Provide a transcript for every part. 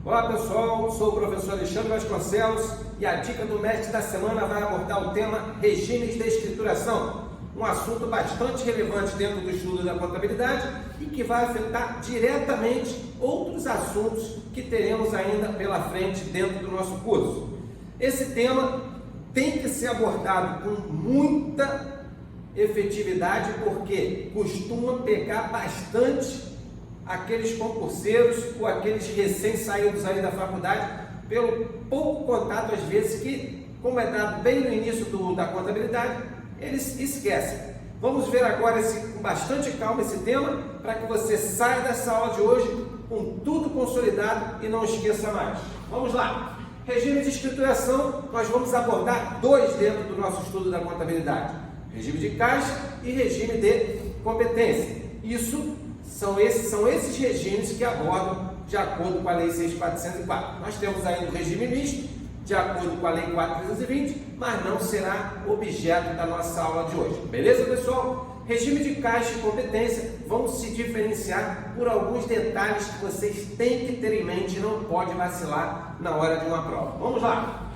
Olá pessoal, sou o professor Alexandre Vasconcelos e a dica do mestre da semana vai abordar o tema regimes de escrituração, um assunto bastante relevante dentro do estudo da contabilidade e que vai afetar diretamente outros assuntos que teremos ainda pela frente dentro do nosso curso. Esse tema tem que ser abordado com muita efetividade porque costuma pegar bastante aqueles concurseiros ou aqueles recém-saídos aí da faculdade pelo pouco contato às vezes que, como é dado bem no início da contabilidade, eles esquecem. Vamos ver agora com bastante calma esse tema para que você saia dessa aula de hoje com tudo consolidado e não esqueça mais. Vamos lá! Regime de escrituração, nós vamos abordar dois dentro do nosso estudo da contabilidade: regime de caixa e regime de competência. São esses regimes que abordam de acordo com a Lei 6.404. Nós temos ainda o regime misto, de acordo com a Lei 4.320, mas não será objeto da nossa aula de hoje. Beleza, pessoal? Regime de caixa e competência vão se diferenciar por alguns detalhes que vocês têm que ter em mente e não pode vacilar na hora de uma prova. Vamos lá!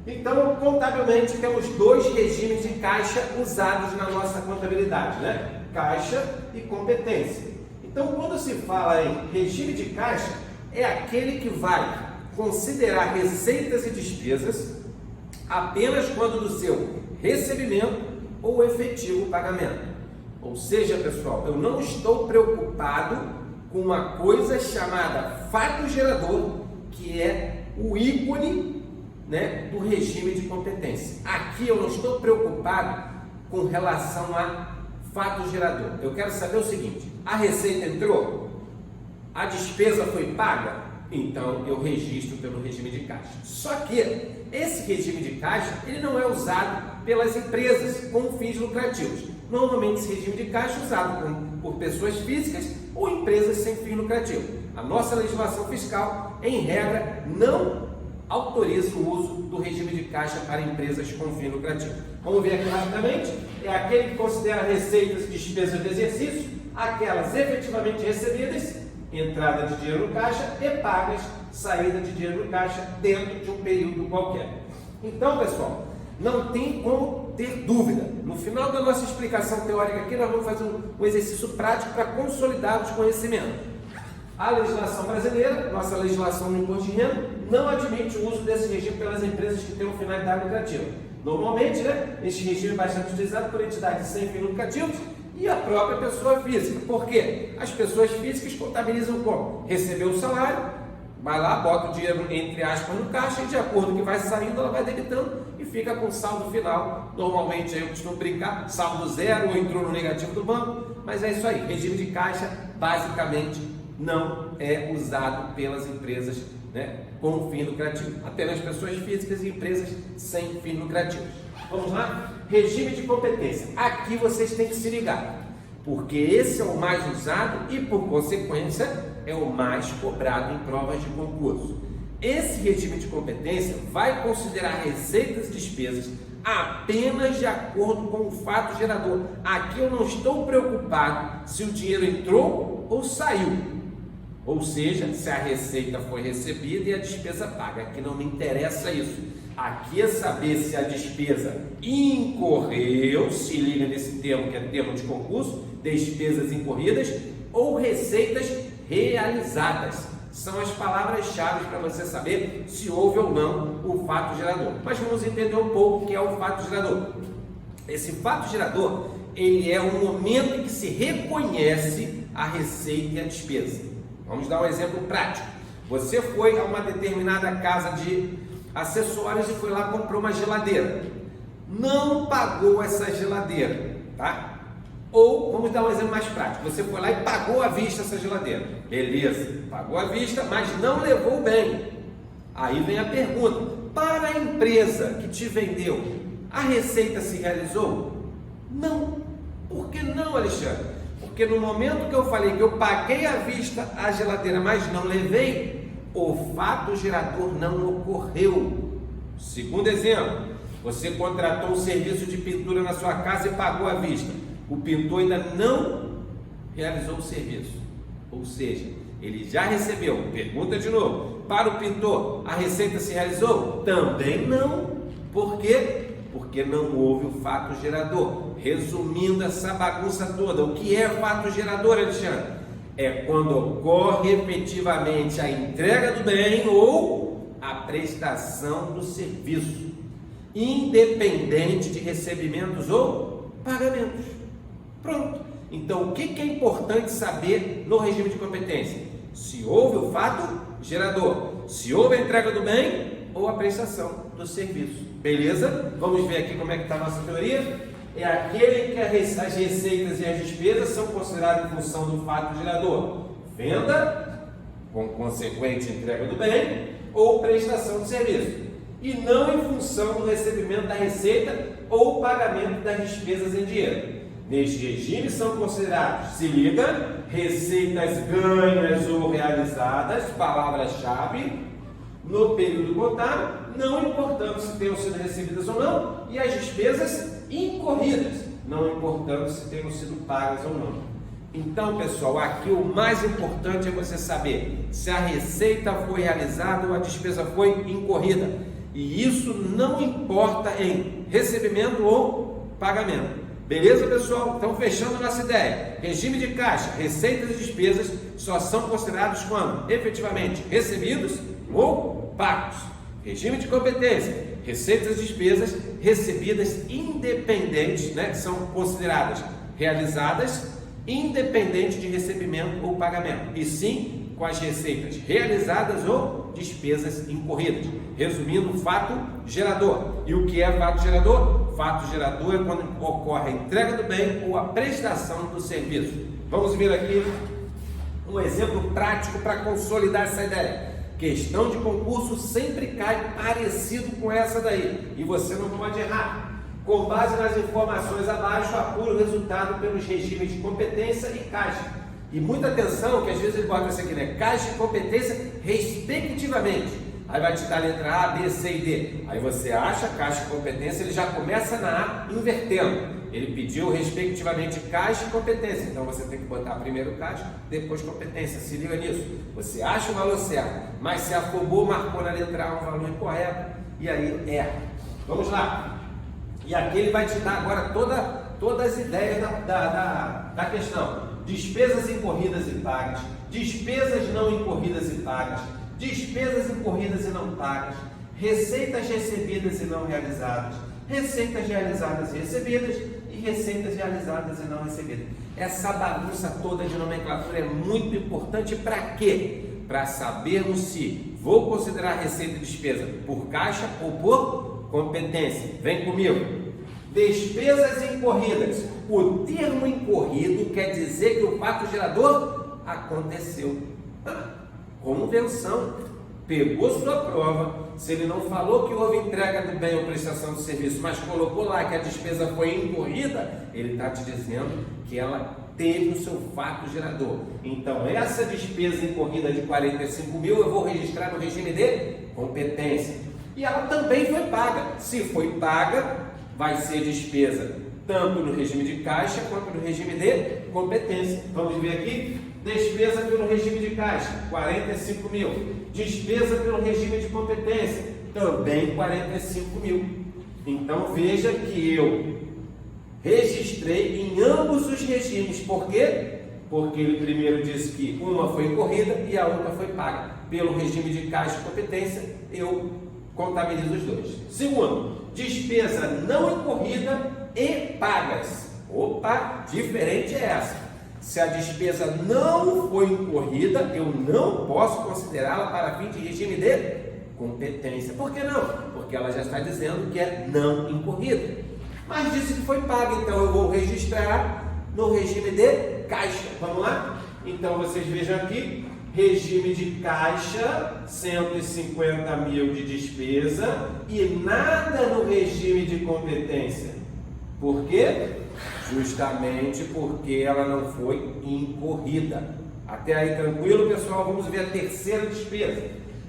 Então, contabilmente, temos dois regimes de caixa usados na nossa contabilidade, né? Caixa e competência. Então, quando se fala em regime de caixa, é aquele que vai considerar receitas e despesas apenas quando do seu recebimento ou efetivo pagamento. Ou seja, pessoal, eu não estou preocupado com uma coisa chamada fato gerador, que é o ícone, né, do regime de competência. Aqui eu não estou preocupado com relação a fato gerador. Eu quero saber o seguinte: a receita entrou? A despesa foi paga? Então eu registro pelo regime de caixa. Só que esse regime de caixa ele não é usado pelas empresas com fins lucrativos. Normalmente esse regime de caixa é usado por pessoas físicas ou empresas sem fins lucrativos. A nossa legislação fiscal, em regra, não autoriza o uso do regime de caixa para empresas com fim lucrativo. Vamos ver aqui rapidamente. É aquele que considera receitas e despesas de exercício, aquelas efetivamente recebidas, entrada de dinheiro no caixa, e pagas, saída de dinheiro no caixa dentro de um período qualquer. Então, pessoal, não tem como ter dúvida. No final da nossa explicação teórica aqui, nós vamos fazer um exercício prático para consolidar os conhecimentos. A legislação brasileira, nossa legislação no imposto de renda, não admite o uso desse regime pelas empresas que tenham finalidade lucrativa. Normalmente, esse regime é bastante utilizado por entidades sem fins lucrativos e a própria pessoa física. Por quê? As pessoas físicas contabilizam como? Recebeu o salário, vai lá, bota o dinheiro entre aspas no caixa e de acordo com o que vai saindo, ela vai debitando e fica com saldo final. Normalmente, aí eu costumo brincar, saldo zero ou entrou no negativo do banco, mas é isso aí. Regime de caixa, basicamente, não é usado pelas empresas, né, com fim lucrativo. Apenas pessoas físicas e empresas sem fim lucrativo. Vamos lá? Regime de competência. Aqui vocês têm que se ligar, porque esse é o mais usado e, por consequência, é o mais cobrado em provas de concurso. Esse regime de competência vai considerar receitas e despesas apenas de acordo com o fato gerador. Aqui eu não estou preocupado se o dinheiro entrou ou saiu. Ou seja, se a receita foi recebida e a despesa paga. Aqui não me interessa isso. Aqui é saber se a despesa incorreu, se liga nesse termo que é termo de concurso, despesas incorridas, ou receitas realizadas. São as palavras-chave para você saber se houve ou não o fato gerador. Mas vamos entender um pouco o que é o fato gerador. Esse fato gerador, ele é o momento em que se reconhece a receita e a despesa. Vamos dar um exemplo prático. Você foi a uma determinada casa de acessórios e foi lá e comprou uma geladeira. Não pagou essa geladeira, tá? Ou, vamos dar um exemplo mais prático. Você foi lá e pagou à vista essa geladeira. Beleza, pagou à vista, mas não levou o bem. Aí vem a pergunta: para a empresa que te vendeu, a receita se realizou? Não. Por que não, Alexandre? Porque no momento que eu falei que eu paguei à vista a geladeira, mas não levei, o fato gerador não ocorreu. Segundo exemplo, você contratou um serviço de pintura na sua casa e pagou à vista. O pintor ainda não realizou o serviço. Ou seja, ele já recebeu, pergunta de novo, para o pintor, a receita se realizou? Também não. Por quê? Porque não houve o fato gerador. Resumindo essa bagunça toda, o que é fato gerador, Alexandre? É quando ocorre efetivamente a entrega do bem ou a prestação do serviço, independente de recebimentos ou pagamentos. Pronto. Então, o que é importante saber no regime de competência? Se houve o fato gerador, se houve a entrega do bem ou a prestação do serviço. Beleza? Vamos ver aqui como é que está a nossa teoria. É aquele que as receitas e as despesas são consideradas em função do fato gerador. Venda, com consequente entrega do bem, ou prestação de serviço. E não em função do recebimento da receita ou pagamento das despesas em dinheiro. Neste regime são considerados, se liga, receitas ganhas ou realizadas, palavra-chave, no período contábil, não importando se tenham sido recebidas ou não, e as despesas incorridas, não importando se tenham sido pagas ou não. Então, pessoal, aqui o mais importante é você saber se a receita foi realizada ou a despesa foi incorrida. E isso não importa em recebimento ou pagamento. Beleza, pessoal? Então, fechando nossa ideia. Regime de caixa, receitas e despesas só são considerados quando efetivamente recebidos ou pagos. Regime de competência, receitas e despesas recebidas independentes, né, que são consideradas realizadas independente de recebimento ou pagamento, e sim com as receitas realizadas ou despesas incorridas. Resumindo, fato gerador. E o que é fato gerador? Fato gerador é quando ocorre a entrega do bem ou a prestação do serviço. Vamos ver aqui um exemplo prático para consolidar essa ideia. Questão de concurso sempre cai parecido com essa daí, e você não pode errar. Com base nas informações abaixo, apura o resultado pelos regimes de competência e caixa. E muita atenção, que às vezes ele bota isso aqui, né? Caixa e competência respectivamente. Aí vai te dar a letra A, B, C e D. Aí você acha caixa e competência, ele já começa na A invertendo. Ele pediu respectivamente caixa e competência. Então você tem que botar primeiro caixa, depois competência. Se liga nisso. Você acha o valor certo, mas se afobou, marcou na letra A um valor incorreto, e aí erra. Vamos lá. E aqui ele vai te dar agora todas as ideias da questão. Despesas incorridas e pagas, despesas não incorridas e pagas, despesas incorridas e não pagas, receitas recebidas e não realizadas, receitas realizadas e recebidas e receitas realizadas e não recebidas. Essa bagunça toda de nomenclatura é muito importante para quê? Para sabermos se vou considerar receita e despesa por caixa ou por competência. Vem comigo. Despesas incorridas. O termo incorrido quer dizer que o fato gerador aconteceu. Convenção. Pegou sua prova. Se ele não falou que houve entrega do bem ou prestação do serviço, mas colocou lá que a despesa foi incorrida, ele está te dizendo que ela teve o seu fato gerador. Então, essa despesa incorrida de 45 mil eu vou registrar no regime de competência. E ela também foi paga. Se foi paga, vai ser despesa tanto no regime de caixa quanto no regime de competência. Vamos ver aqui. Despesa pelo regime de caixa, 45 mil. Despesa pelo regime de competência, também 45 mil. Então veja que eu registrei em ambos os regimes. Por quê? Porque ele primeiro disse que uma foi incorrida e a outra foi paga. Pelo regime de caixa e competência, eu contabilizo os dois. Segundo, despesa não incorrida e pagas. Opa, diferente é essa. Se a despesa não foi incorrida, eu não posso considerá-la para fim de regime de competência. Por que não? Porque ela já está dizendo que é não incorrida. Mas disse que foi paga, então eu vou registrar no regime de caixa. Vamos lá? Então vocês vejam aqui, regime de caixa, 150 mil de despesa e nada no regime de competência. Por quê? Justamente porque ela não foi incorrida. Até aí tranquilo, pessoal? Vamos ver a terceira despesa.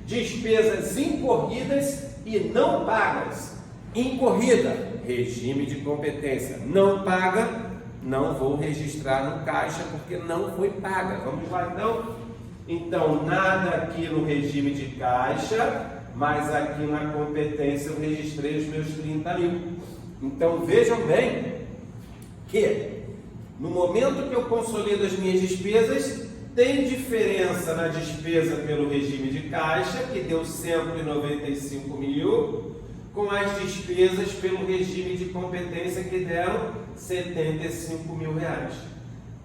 Despesas incorridas e não pagas. Incorrida, regime de competência. Não paga, não vou registrar no caixa porque não foi paga. Vamos lá então? Então, nada aqui no regime de caixa, mas aqui na competência eu registrei os meus 30 mil. Então, vejam bem que no momento que eu consolido as minhas despesas, tem diferença na despesa pelo regime de caixa, que deu 195 mil, com as despesas pelo regime de competência, que deram 75 mil reais.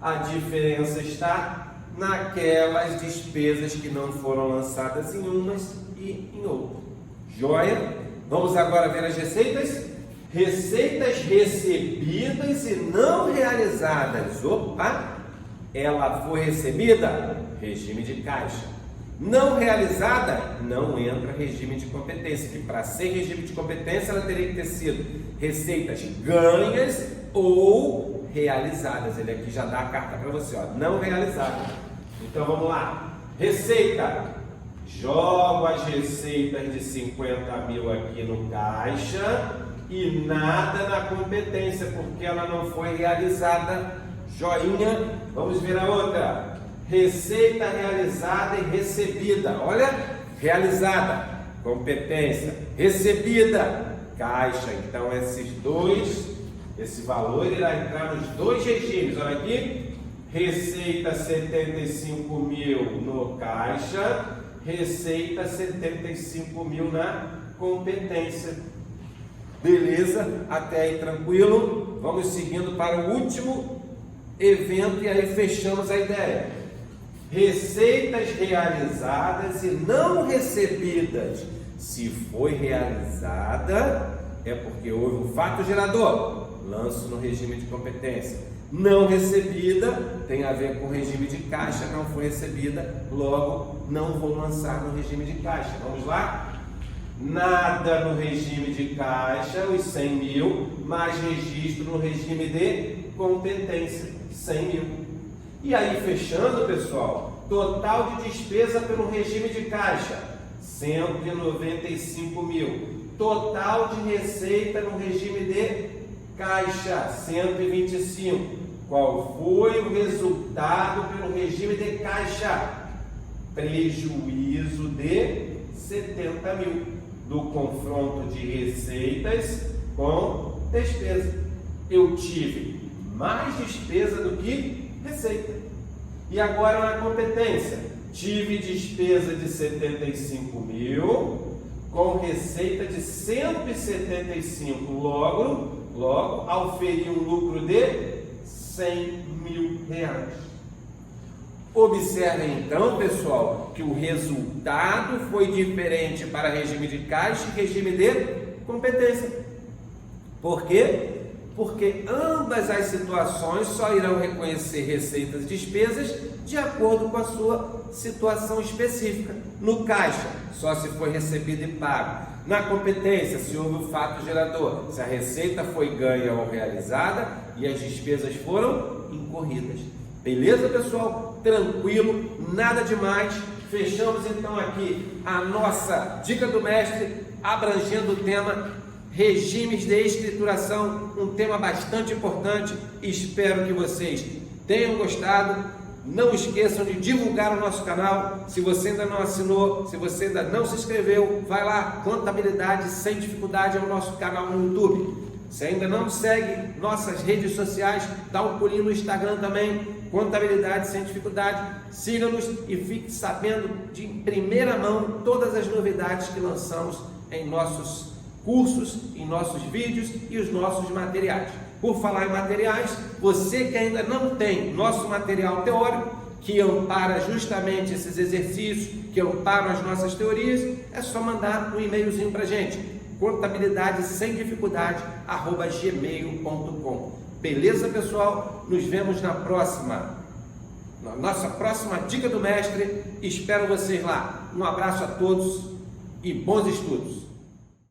A diferença está naquelas despesas que não foram lançadas em umas e em outras. Joia? Vamos agora ver as receitas? Receitas recebidas e não realizadas. Opa! Ela foi recebida? Regime de caixa. Não realizada? Não entra regime de competência, que para ser regime de competência ela teria que ter sido receitas ganhas ou realizadas. Ele aqui já dá a carta para você, ó, não realizada. Então vamos lá. Receita. Jogo as receitas de 50 mil aqui no caixa e nada na competência, porque ela não foi realizada. Joinha. Vamos ver a outra. Receita realizada e recebida. Olha, realizada, competência, recebida, caixa. Então esse valor irá entrar nos dois regimes. Olha aqui, receita 75 mil no caixa, receita 75 mil na competência. Beleza? Até aí tranquilo? Vamos seguindo para o último evento e aí fechamos a ideia. Receitas realizadas e não recebidas. Se foi realizada, é porque houve um fato gerador, lanço no regime de competência. Não recebida tem a ver com o regime de caixa, não foi recebida, logo não vou lançar no regime de caixa. Vamos lá? Nada no regime de caixa, os 100 mil, mas registro no regime de competência, 100 mil. E aí, fechando, pessoal, total de despesa pelo regime de caixa, 195 mil. Total de receita no regime de caixa, 125. Qual foi o resultado pelo regime de caixa? Prejuízo de 70 mil. Do confronto de receitas com despesa. Eu tive mais despesa do que receita. E agora na competência, tive despesa de 75 mil com receita de 175. Logo, auferi um lucro de 100 mil reais. Observem então, pessoal, que o resultado foi diferente para regime de caixa e regime de competência. Por quê? Porque ambas as situações só irão reconhecer receitas e despesas de acordo com a sua situação específica. No caixa, só se foi recebido e pago. Na competência, se houve o fato gerador, se a receita foi ganha ou realizada e as despesas foram incorridas. Beleza, pessoal? Tranquilo, nada demais. Fechamos então aqui a nossa dica do mestre, abrangendo o tema regimes de escrituração, um tema bastante importante. Espero que vocês tenham gostado. Não esqueçam de divulgar o nosso canal. Se você ainda não assinou, se você ainda não se inscreveu, vai lá, Contabilidade Sem Dificuldade é o nosso canal no YouTube. Se ainda não segue nossas redes sociais, dá um pulinho no Instagram também, Contabilidade Sem Dificuldade. Siga-nos e fique sabendo de primeira mão todas as novidades que lançamos em nossos cursos, em nossos vídeos e os nossos materiais. Por falar em materiais, você que ainda não tem nosso material teórico, que ampara justamente esses exercícios, que amparam as nossas teorias, é só mandar um e-mailzinho para a gente, contabilidadesemdificuldade@gmail.com. Beleza, pessoal? Nos vemos na nossa próxima dica do mestre. Espero vocês lá. Um abraço a todos e bons estudos.